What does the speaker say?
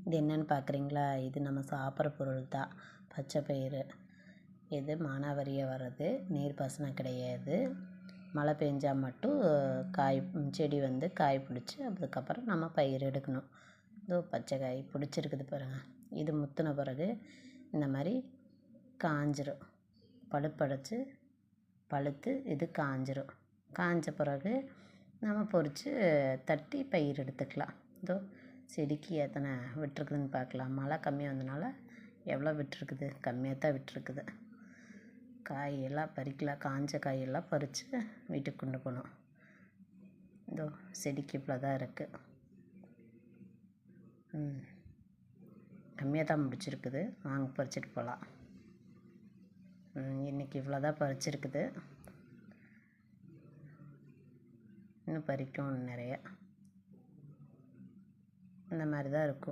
இது என்னென்னு பார்க்குறீங்களா? இது நம்ம சாப்பிட்ற பொருள் தான். பச்சை பயிறு. இது மானாவாரியாக வர்றது, நீர் பாசனம் கிடையாது. மழை பெஞ்சால் மட்டும் செடி காய் பிடிச்சி அதுக்கப்புறம் நம்ம பயிர் எடுக்கணும். இதோ பச்சை காய் பிடிச்சிருக்குது பாருங்கள். இது முற்றின பிறகு இந்த மாதிரி காஞ்சிரும். பழுப்படைச்சி பழுத்து இது காஞ்சிரும். காஞ்ச பிறகு நம்ம பொறிச்சு தட்டி பயிர் எடுத்துக்கலாம். இதோ செடிக்கு எத்தனை விட்டுருக்குதுன்னு பார்க்கலாம். மழை கம்மியாக வந்தனால எவ்வளோ விட்டுருக்குது, கம்மியாக தான் விட்டுருக்குது. காயெல்லாம் பறிக்கலாம். காஞ்ச காயெல்லாம் பறித்து வீட்டுக்கு கொண்டு போகணும். இதோ செடிக்கு இவ்வளோ தான் இருக்குது. கம்மியாக தான் முடிச்சிருக்குது. வாங்க பறிச்சிட்டு போகலாம். இன்றைக்கி இவ்வளோ தான் பறிச்சிருக்குது. இன்னும் பறிக்கும் நிறைய. இந்த மாதிரி தான் இருக்கும்.